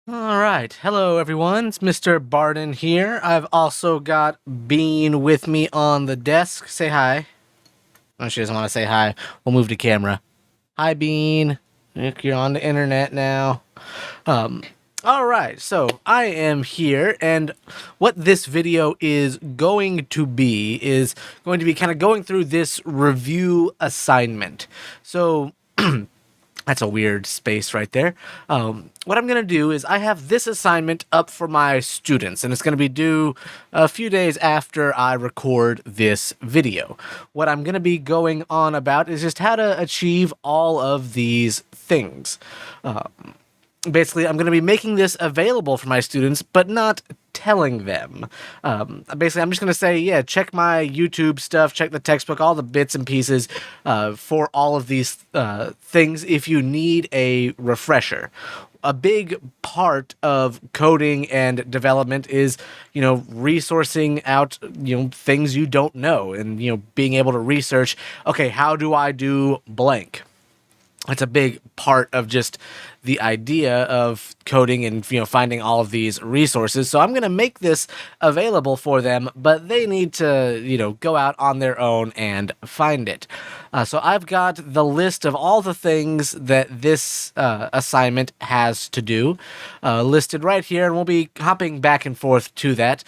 All right. Hello, everyone. It's Mr. Barden here. I've also got Bean with me on the desk. Say hi. Oh, she doesn't want to say hi. We'll move to camera. Hi, Bean. Look, you're on the internet now. Um, all right. So I am here, and what this video is going to be kind of going through this review assignment. So that's a weird space right there. What I'm going to do is I have this assignment up for my students, and it's going to be due a few days after I record this video. What I'm going to be going on about is just how to achieve all of these things. Basically, I'm going to be making this available for my students, but not telling them. Basically, I'm just going to say, yeah, check my YouTube stuff, check the textbook, all the bits and pieces for all of these things if you need a refresher. A big part of coding and development is, resourcing out, things you don't know and, being able to research, okay, how do I do blank? It's a big part of just the idea of coding and finding all of these resources. So I'm going to make this available for them, but they need to go out on their own and find it. So I've got the list of all the things that this assignment has to do listed right here, and we'll be hopping back and forth to that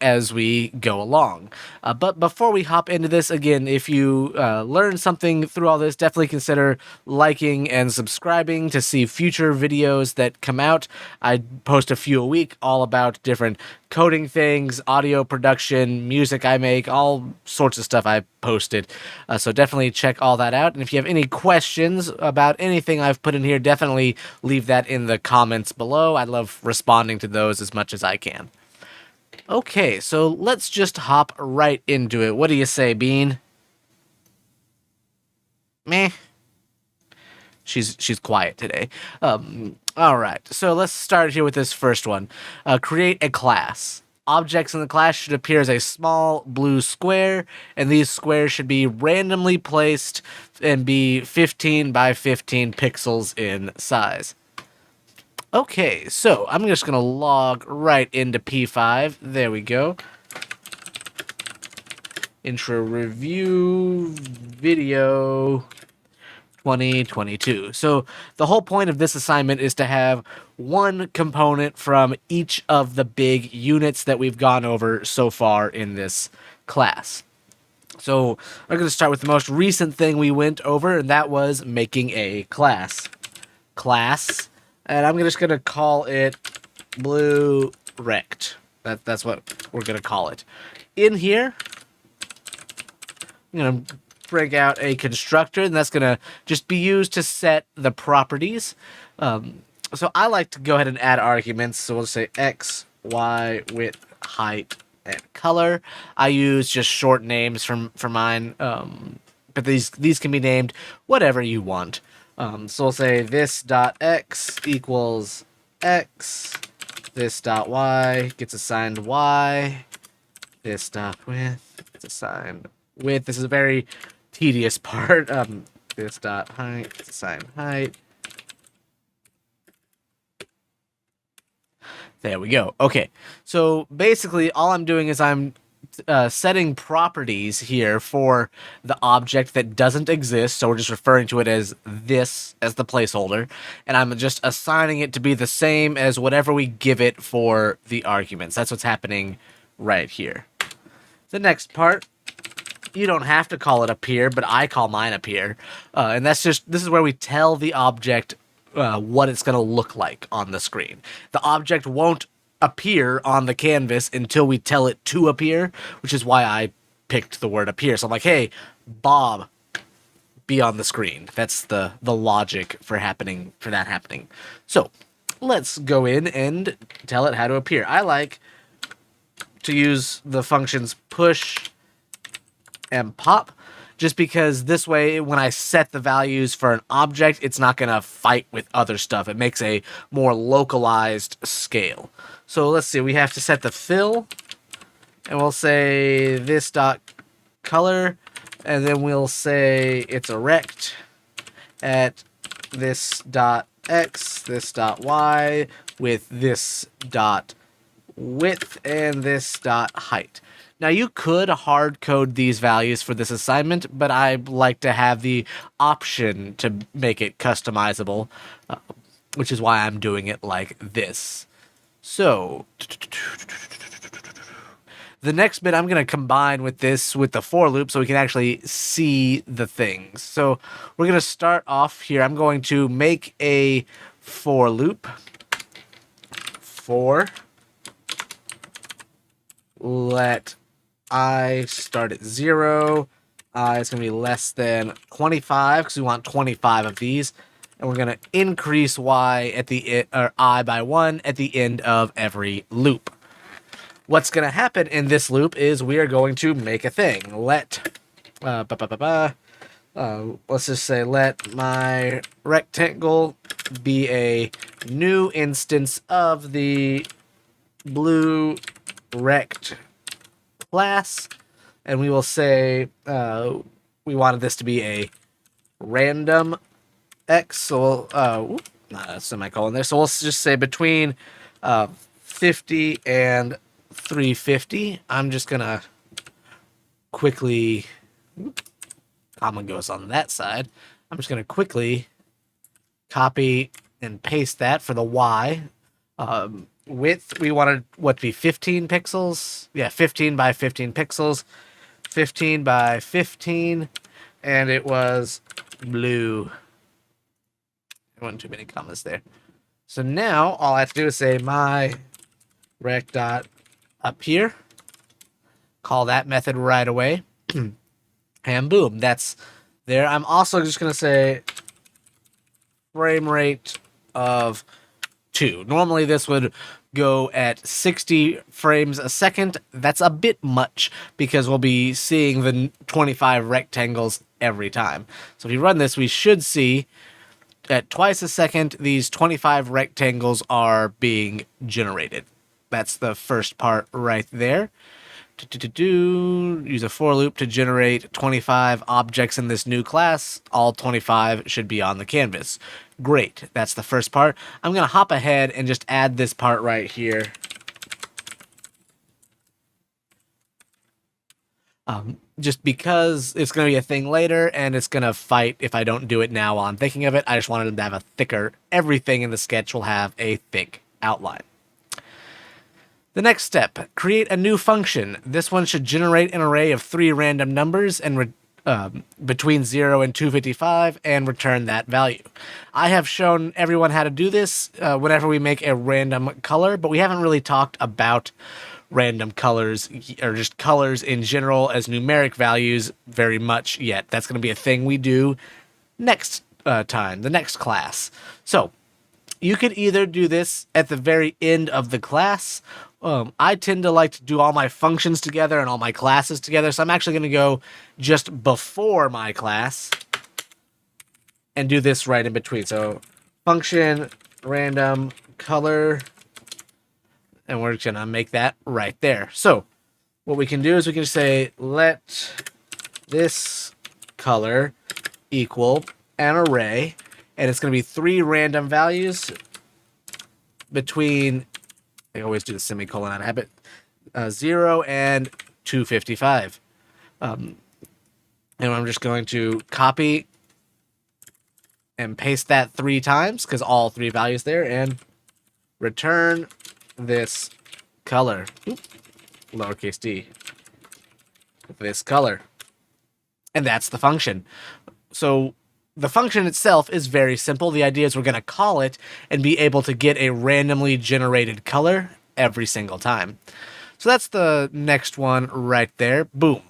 as we go along. But before we hop into this, again, if you learn something through all this, definitely consider liking and subscribing to see future videos that come out. I post a few a week all about different coding things, audio production, music I make, all sorts of stuff I posted. So definitely check all that out. And if you have any questions about anything I've put in here, definitely leave that in the comments below. I love responding to those as much as I can. Okay, so let's just hop right into it. What do you say, Bean? Meh. She's quiet today. All right, so let's start here with this first one. Create a class. Objects in the class should appear as a small blue square, and these squares should be randomly placed and be 15 by 15 pixels in size. Okay, so I'm just going to log right into P5. There we go. Intro review video 2022. So the whole point of this assignment is to have one component from each of the big units that we've gone over so far in this class. So I'm going to start with the most recent thing we went over, and that was making a class. And I'm just going to call it blue rect. That's what we're going to call it. In here, I'm going to bring out a constructor, and that's going to just be used to set the properties. So I like to go ahead and add arguments. So we'll say x, y, width, height, and color. I use just short names for mine, but these can be named whatever you want. So we'll say this dot x equals x, this dot y gets assigned y, this dot width gets assigned width. This is a very tedious part. This dot height gets assigned height. There we go. Okay, so basically all I'm doing is I'm setting properties here for the object that doesn't exist, so we're just referring to it as this as the placeholder, and I'm just assigning it to be the same as whatever we give it for the arguments. That's what's happening right here. The next part, you don't have to call it appear, but I call mine appear, and this is where we tell the object what it's going to look like on the screen. The object won't appear on the canvas until we tell it to appear, which is why I picked the word appear. So I'm like, hey, Bob, be on the screen. That's the logic for that happening. So let's go in and tell it how to appear. I like to use the functions push and pop, just because this way, when I set the values for an object, it's not going to fight with other stuff. It makes a more localized scale. So let's see, we have to set the fill, and we'll say this dot color, and then we'll say it's a rect at this dot x, this dot y, with this dot width, and this dot height. Now you could hard code these values for this assignment, but I like to have the option to make it customizable, which is why I'm doing it like this. So the next bit I'm going to combine with this with the for loop so we can actually see the things. So we're going to start off here. I'm going to make a for loop for let I start at 0. I is going to be less than 25 because we want 25 of these. And we're going to increase y at the or I by 1 at the end of every loop. What's going to happen in this loop is we are going to make a thing. Let let's just say let my rectangle be a new instance of the blue rect class, and we will say we wanted this to be a random x, so not a semicolon there, so we'll just say between 50 and 350. I'm just gonna quickly, comma goes on that side. I'm just gonna quickly copy and paste that for the y. Width, we wanted what to be 15 pixels. Yeah, 15 by 15 pixels. 15 by 15, and it was blue. There wasn't too many commas there. So now all I have to do is say my rect dot up here. Call that method right away. And boom, that's there. I'm also just going to say frame rate of 2. Normally this would go at 60 frames a second. That's a bit much because we'll be seeing the 25 rectangles every time. So if you run this, we should see at twice a second, these 25 rectangles are being generated. That's the first part right there. Use a for loop to generate 25 objects in this new class. All 25 should be on the canvas. Great, that's the first part. I'm going to hop ahead and just add this part right here. Just because it's going to be a thing later, and it's going to fight if I don't do it now while I'm thinking of it. I just wanted to have a thicker, everything in the sketch will have a thick outline. The next step, create a new function. This one should generate an array of 3 random numbers and between 0 and 255 and return that value. I have shown everyone how to do this whenever we make a random color, but we haven't really talked about random colors or just colors in general as numeric values very much yet. That's going to be a thing we do next time, the next class. So you could either do this at the very end of the class. I tend to like to do all my functions together and all my classes together, so I'm actually going to go just before my class and do this right in between. So function random color, and we're going to make that right there. So what we can do is we can say let this color equal an array, and it's going to be 3 random values between, I always do the semicolon out of habit, 0 and 255. And I'm just going to copy and paste that 3 times because all 3 values there, and return this color. Lowercase d. This color. And that's the function. So the function itself is very simple. The idea is we're going to call it and be able to get a randomly generated color every single time. So that's the next one right there. Boom.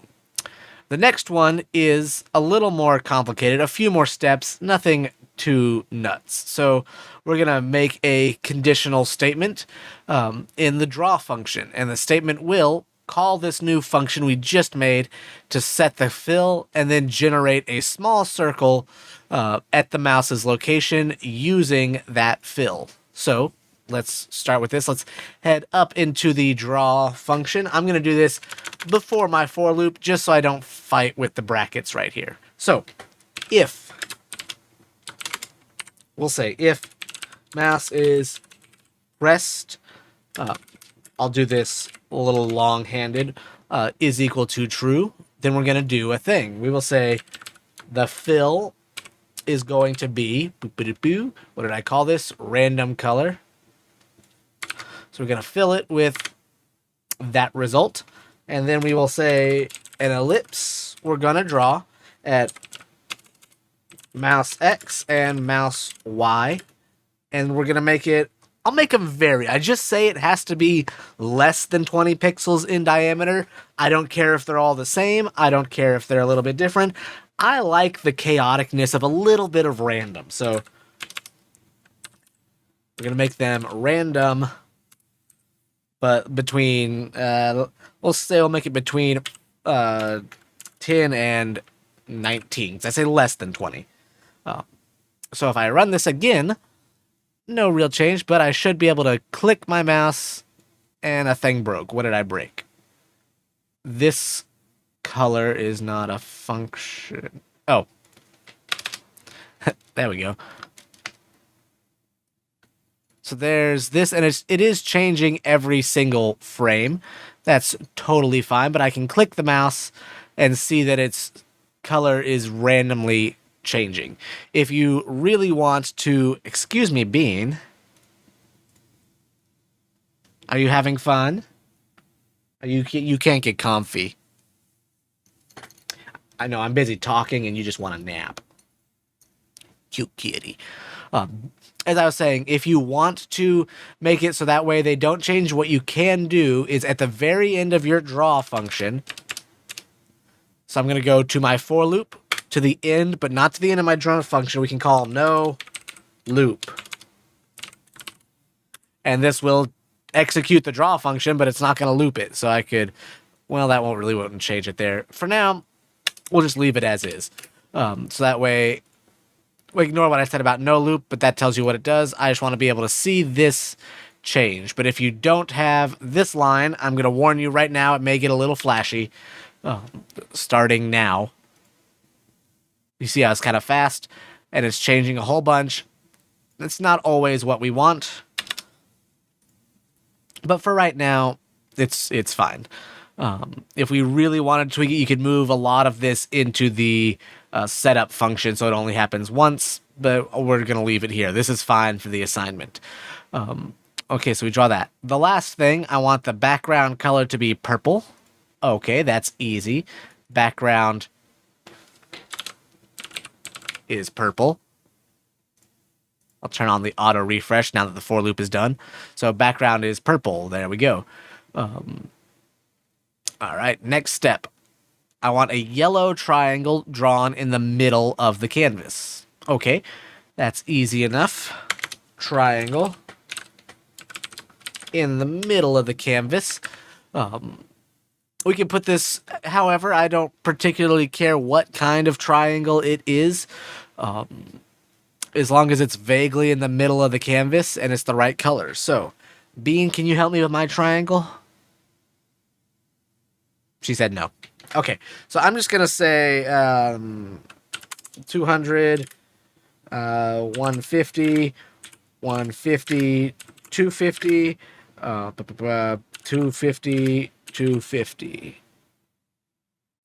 The next one is a little more complicated, a few more steps, nothing too nuts. So we're going to make a conditional statement in the draw function, and the statement will call this new function we just made to set the fill and then generate a small circle at the mouse's location using that fill. So let's start with this. Let's head up into the draw function. I'm going to do this before my for loop just so I don't fight with the brackets right here. So if, we'll say if mouse is pressed. I'll do this a little long-handed. Is equal to true. Then we're going to do a thing. We will say the fill is going to be, what did I call this? Random color. So we're going to fill it with that result. And then we will say an ellipse we're going to draw at mouse X and mouse Y. And we're going to make it, I'll make them vary. I just say it has to be less than 20 pixels in diameter. I don't care if they're all the same. I don't care if they're a little bit different. I like the chaoticness of a little bit of random. So we're going to make them random, but between, we'll say we'll make it between 10 and 19. I say less than 20. So if I run this again, no real change, but I should be able to click my mouse and a thing broke. What did I break? This color is not a function. Oh. There we go. So there's this, and it is changing every single frame. That's totally fine, but I can click the mouse and see that its color is randomly changing. If you really want to, excuse me, Bean, are you having fun? You can't get comfy. I know I'm busy talking and you just want a nap. Cute kitty. As I was saying, if you want to make it so that way they don't change, what you can do is at the very end of your draw function. So I'm going to go to my for loop, to the end, but not to the end of my draw function. We can call no loop. And this will execute the draw function, but it's not going to loop it. So I could, well, that won't change it there. For now, we'll just leave it as is. So that way, we ignore what I said about no loop, but that tells you what it does. I just want to be able to see this change. But if you don't have this line, I'm going to warn you right now, it may get a little flashy. Starting now. You see how it's kind of fast, and it's changing a whole bunch. It's not always what we want, but for right now, it's fine. If we really wanted to tweak it, you could move a lot of this into the setup function, so it only happens once, but we're going to leave it here. This is fine for the assignment. Okay, so we draw that. The last thing, I want the background color to be purple. Okay, that's easy. Background is purple. I'll turn on the auto refresh now that the for loop is done. So background is purple. There we go. All right, next step. I want a yellow triangle drawn in the middle of the canvas. Okay, that's easy enough. Triangle in the middle of the canvas. We can put this, however, I don't particularly care what kind of triangle it is, as long as it's vaguely in the middle of the canvas and it's the right color. So, Bean, can you help me with my triangle? She said no. Okay, so I'm just going to say 200, 150, 150, 250, 250, 250.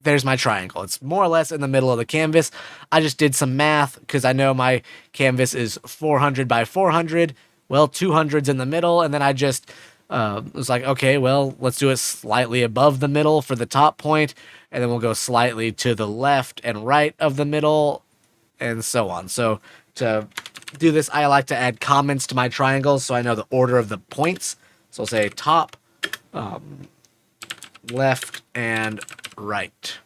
There's my triangle. It's more or less in the middle of the canvas. I just did some math because I know my canvas is 400 by 400. Well, 200's in the middle, and then I just was like, okay, well, let's do it slightly above the middle for the top point, and then we'll go slightly to the left and right of the middle, and so on. So to do this, I like to add comments to my triangles so I know the order of the points. So I'll say top, left, and right.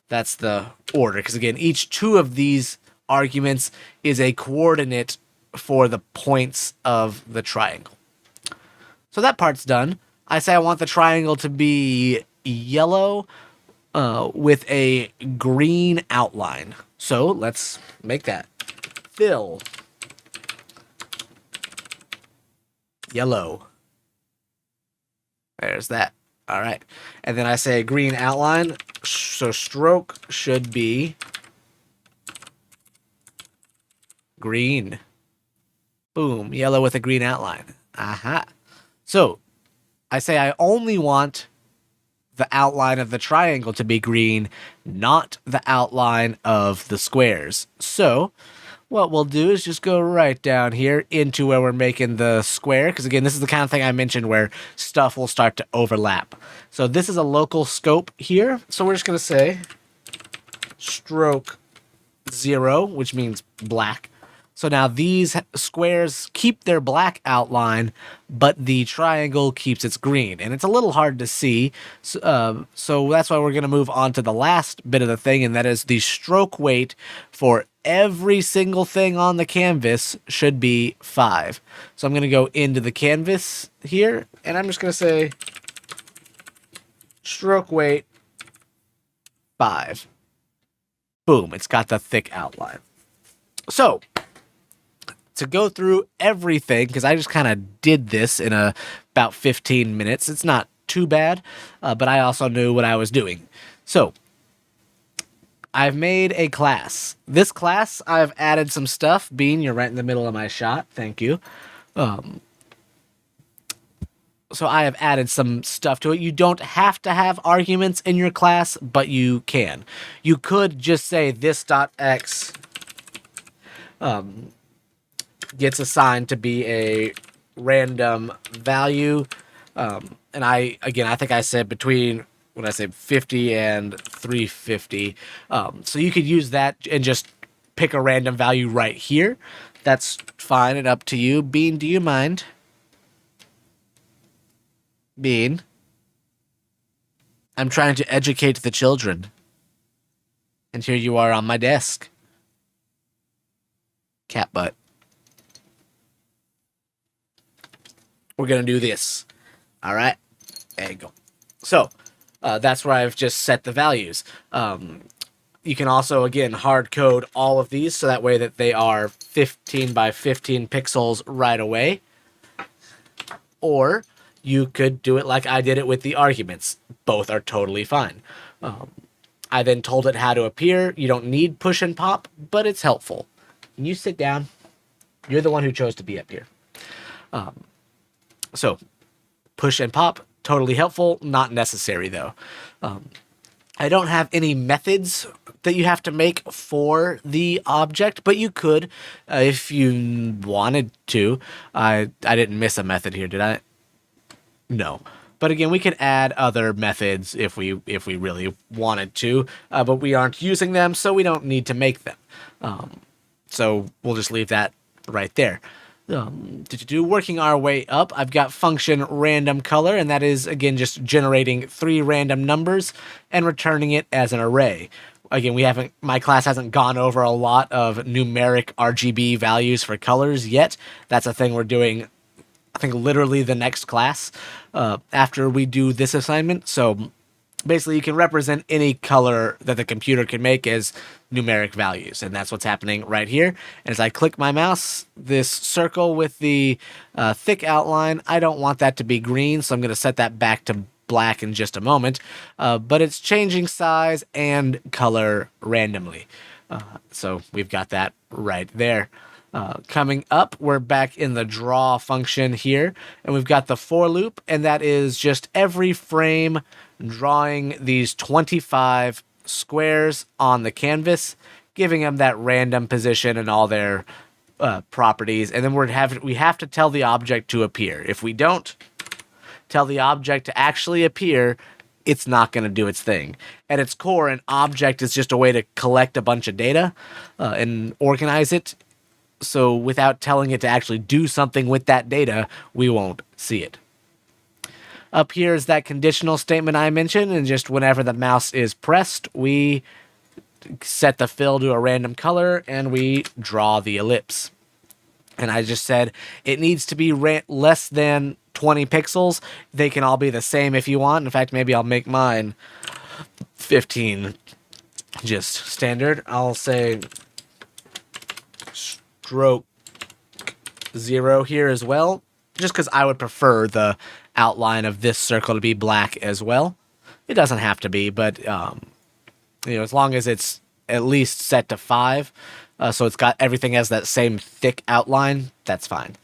That's the order, because again, each two of these arguments is a coordinate for the points of the triangle. So that part's done. I say I want the triangle to be yellow with a green outline. So let's make that. Fill. Yellow. There's that. All right. And then I say green outline. So stroke should be green. Boom, yellow with a green outline. Aha. So I say I only want the outline of the triangle to be green, not the outline of the squares. So what we'll do is just go right down here into where we're making the square, because again, this is the kind of thing I mentioned where stuff will start to overlap. So this is a local scope here. So we're just going to say stroke 0, which means black. So now these squares keep their black outline, but the triangle keeps its green. And it's a little hard to see. So that's why we're going to move on to the last bit of the thing, and that is the stroke weight for every single thing on the canvas should be 5. So I'm going to go into the canvas here, and I'm just going to say stroke weight 5. Boom, it's got the thick outline. So to go through everything, because I just kind of did this in about 15 minutes. It's not too bad, but I also knew what I was doing. So I've made a class. This class, I've added some stuff. Bean, you're right in the middle of my shot. Thank you. So I have added some stuff to it. You don't have to have arguments in your class, but you can. You could just say this.x gets assigned to be a random value. And I think I said between, when I say 50 and 350. So you could use that and just pick a random value right here. That's fine and up to you. Bean, do you mind? Bean? I'm trying to educate the children. And here you are on my desk. Cat butt. We're going to do this. All right? There you go. So, that's where I've just set the values. You can also, again, hard code all of these so that way that they are 15 by 15 pixels right away. Or you could do it like I did it with the arguments. Both are totally fine. I then told it how to appear. You don't need push and pop, but it's helpful. Can you sit down? You're the one who chose to be up here. So, push and pop, totally helpful, not necessary though. I don't have any methods that you have to make for the object, but you could if you wanted to. I didn't miss a method here, did I? No. But again, we can add other methods if we really wanted to, but we aren't using them, so we don't need to make them. So we'll just leave that right there. Working our way up, I've got function random color, and that is, again, just generating 3 random numbers and returning it as an array. Again, my class hasn't gone over a lot of numeric RGB values for colors yet. That's a thing we're doing, I think, literally the next class after we do this assignment. So basically, you can represent any color that the computer can make as numeric values, and that's what's happening right here. And as I click my mouse, this circle with the thick outline, I don't want that to be green, so I'm going to set that back to black in just a moment. But it's changing size and color randomly. So we've got that right there. Coming up, we're back in the draw function here, and we've got the for loop, and that is just every frame drawing these 25 squares on the canvas, giving them that random position and all their properties, and then we have to tell the object to appear. If we don't tell the object to actually appear, it's not going to do its thing. At its core, an object is just a way to collect a bunch of data and organize it. So without telling it to actually do something with that data, we won't see it. Up here is that conditional statement I mentioned, and just whenever the mouse is pressed, we set the fill to a random color, and we draw the ellipse. And I just said it needs to be less than 20 pixels. They can all be the same if you want. In fact, maybe I'll make mine 15 just standard. I'll say stroke 0 here as well, just because I would prefer the outline of this circle to be black as well. It doesn't have to be, but as long as it's at least set to 5. So it's got everything has that same thick outline. That's fine.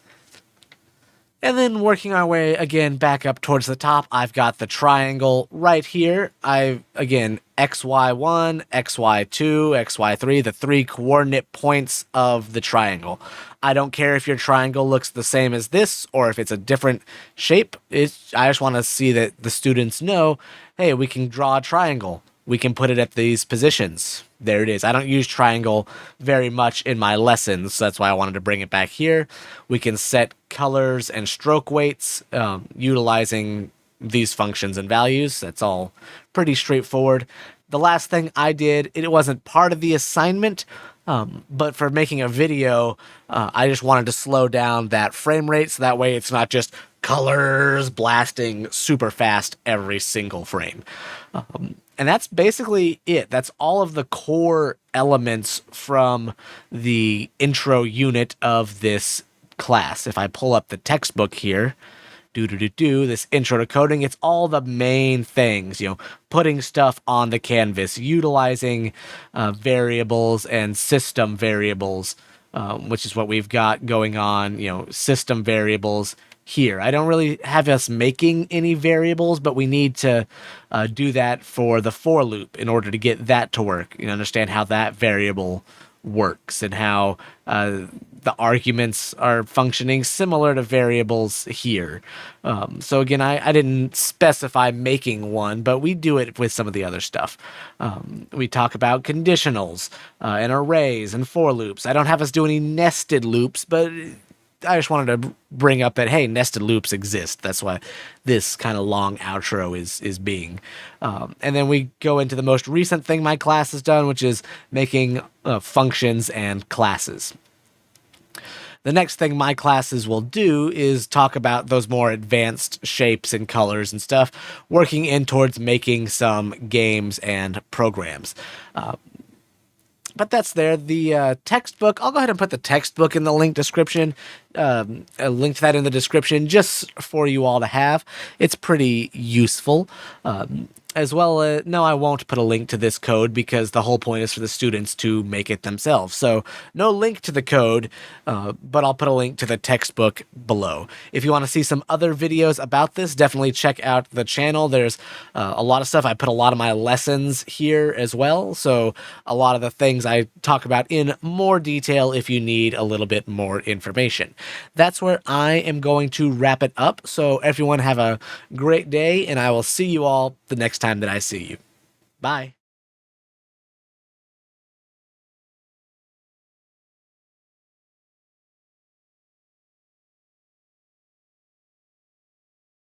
And then working our way again back up towards the top, I've got the triangle right here. Again, XY1, XY2, XY3, the 3 coordinate points of the triangle. I don't care if your triangle looks the same as this or if it's a different shape. I just want to see that the students know, hey, we can draw a triangle. We can put it at these positions. There it is. I don't use triangle very much in my lessons, so that's why I wanted to bring it back here. We can set colors and stroke weights utilizing these functions and values. That's all pretty straightforward. The last thing I did, it wasn't part of the assignment, but for making a video, I just wanted to slow down that frame rate so that way it's not just colors blasting super fast every single frame. And that's basically it. That's all of the core elements from the intro unit of this class. If I pull up the textbook here, this intro to coding, it's all the main things, putting stuff on the canvas, utilizing variables and system variables, which is what we've got going on, system variables here. I don't really have us making any variables, but we need to do that for the for loop in order to get that to work. Understand how that variable works and how the arguments are functioning similar to variables here. So again, I didn't specify making one, but we do it with some of the other stuff. We talk about conditionals and arrays and for loops. I don't have us do any nested loops, but I just wanted to bring up that, hey, nested loops exist. That's why this kind of long outro is being. And then we go into the most recent thing my class has done, which is making functions and classes. The next thing my classes will do is talk about those more advanced shapes and colors and stuff, working in towards making some games and programs. But that's there. The textbook, I'll go ahead and put the textbook in the link description, a link to that in the description just for you all to have. It's pretty useful. As well, no, I won't put a link to this code because the whole point is for the students to make it themselves. So no link to the code, but I'll put a link to the textbook below. If you want to see some other videos about this, definitely check out the channel. There's a lot of stuff. I put a lot of my lessons here as well. So a lot of the things I talk about in more detail if you need a little bit more information. That's where I am going to wrap it up. So everyone have a great day, and I will see you all the next time that I see you. Bye.